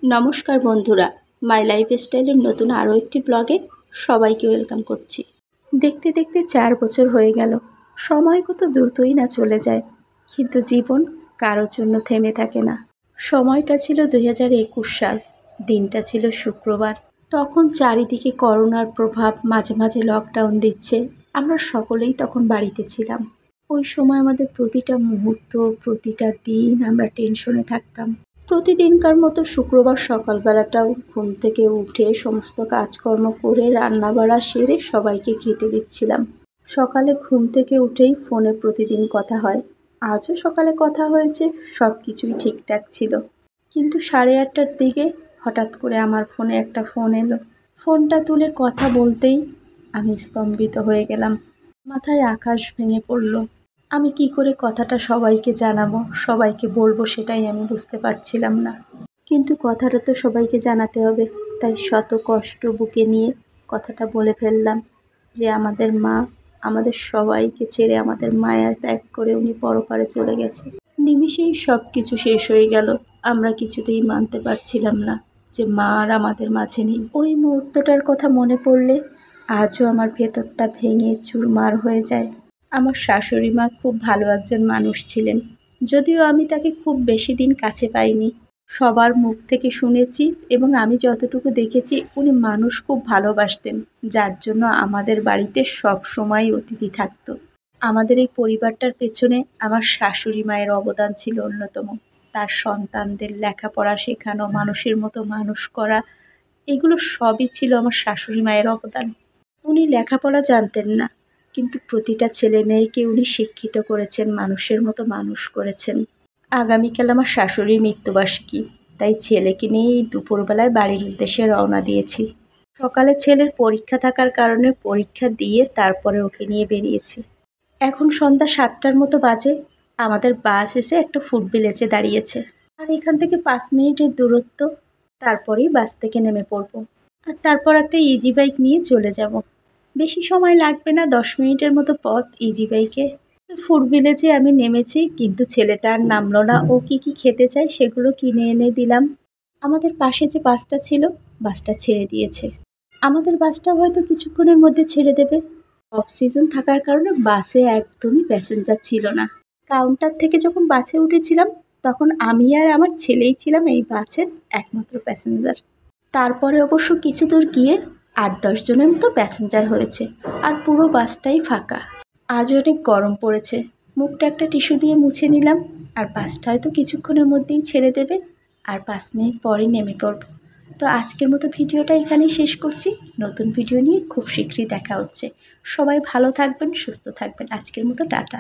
নমস্কার বন্ধুরা, মাই লাইফস্টাইলের নতুন আরও একটি ব্লগে সবাইকে ওয়েলকাম করছি। দেখতে দেখতে 4 বছর হয়ে গেল। সময় কত দ্রুতই না চলে যায়, কিন্তু জীবন কারোর জন্য থেমে থাকে না। সময়টা ছিল 2021 সাল, দিনটা ছিল শুক্রবার। তখন চারিদিকে করোনার প্রভাব, মাঝে মাঝে লকডাউন দিচ্ছে। আমরা সকলেই তখন বাড়িতে ছিলাম। ওই সময় আমাদের প্রতিটা মুহূর্ত, প্রতিটা দিন আমরা টেনশনে থাকতাম। প্রতিদিনকার মতো শুক্রবার সকালবেলাটাও ঘুম থেকে উঠে সমস্ত কাজকর্ম করে রান্নাবাড়া সেরে সবাইকে খেতে দিচ্ছিলাম। সকালে ঘুম থেকে উঠেই ফোনে প্রতিদিন কথা হয়। আজও সকালে কথা হয়েছে, সব কিছুই ঠিকঠাক ছিল। কিন্তু 8:30টার দিকে হঠাৎ করে আমার ফোনে একটা ফোন এলো। ফোনটা তুলে কথা বলতেই আমি স্তম্ভিত হয়ে গেলাম। মাথায় আকাশ ভেঙে পড়ল। আমি কি করে কথাটা সবাইকে জানাবো, সবাইকে বলবো, সেটাই আমি বুঝতে পারছিলাম না। কিন্তু কথাটা তো সবাইকে জানাতে হবে, তাই শত কষ্ট বুকে নিয়ে কথাটা বলে ফেললাম যে আমাদের মা আমাদের সবাইকে ছেড়ে, আমাদের মায়া ত্যাগ করে উনি পরপারে চলে গেছে। নিমিষেই সব কিছু শেষ হয়ে গেল। আমরা কিছুতেই মানতে পারছিলাম না যে মা আর আমাদের মাঝে নেই। ওই মুহূর্তটার কথা মনে পড়লে আজও আমার ভেতরটা ভেঙে চুরমার হয়ে যায়। আমার শাশুড়ি মা খুব ভালো একজন মানুষ ছিলেন, যদিও আমি তাকে খুব বেশি দিন কাছে পাইনি। সবার মুখ থেকে শুনেছি এবং আমি যতটুকু দেখেছি, উনি মানুষ খুব ভালোবাসতেন, যার জন্য আমাদের বাড়িতে সব সময় অতিথি থাকতো। আমাদের এই পরিবারটার পেছনে আমার শাশুড়ি মায়ের অবদান ছিল অন্যতম। তার সন্তানদের লেখাপড়া শেখানো, মানুষের মতো মানুষ করা, এগুলো সবই ছিল আমার শাশুড়ি মায়ের অবদান। উনি লেখাপড়া জানতেন না, কিন্তু প্রতিটা ছেলে মেয়েকে উনি শিক্ষিত করেছেন, মানুষের মতো মানুষ করেছেন। আগামীকাল আমার শাশুড়ির মৃত্যুবার্ষিকী, তাই ছেলেকে নিয়েই দুপুরবেলায় বাড়ির উদ্দেশ্যে রওনা দিয়েছি। সকালে ছেলের পরীক্ষা থাকার কারণে পরীক্ষা দিয়ে তারপরে ওকে নিয়ে বেরিয়েছি। এখন সন্ধ্যা 7টার মতো বাজে। আমাদের বাস এসে একটা ফুড ভিলেজে দাঁড়িয়েছে, আর এখান থেকে 5 মিনিটের দূরত্ব। তারপরেই বাস থেকে নেমে পড়ব, আর তারপর একটা ইজি বাইক নিয়ে চলে যাব। বেশি সময় লাগবে না, 10 মিনিটের মতো পথ ইজি বাইকে। ফুড ভিলেজে আমি নেমেছি, কিন্তু ছেলেটা আর নামলো না। ও কি কি খেতে চায় সেগুলো কিনে এনে দিলাম। আমাদের পাশে যে বাসটা ছিল, বাসটা ছেড়ে দিয়েছে। আমাদের বাসটাও হয়তো কিছুক্ষণের মধ্যে ছেড়ে দেবে। অফ সিজন থাকার কারণে বাসে একদমই প্যাসেঞ্জার ছিল না। কাউন্টার থেকে যখন বাসে উঠেছিলাম, তখন আমি আর আমার ছেলেই ছিলাম এই বাসের একমাত্র প্যাসেঞ্জার। তারপরে অবশ্য কিছু দূর গিয়ে 8-10 জনের মতো প্যাসেঞ্জার হয়েছে, আর পুরো বাসটাই ফাঁকা। আজ অনেক গরম পড়েছে। মুখটা একটা টিস্যু দিয়ে মুছে নিলাম, আর বাসটা হয়তো কিছুক্ষণের মধ্যেই ছেড়ে দেবে, আর 5 মিনিট পরেই নেমে পড়ব। তো আজকের মতো ভিডিওটা এখানেই শেষ করছি। নতুন ভিডিও নিয়ে খুব শীঘ্রই দেখা হচ্ছে। সবাই ভালো থাকবেন, সুস্থ থাকবেন। আজকের মতো টাটা।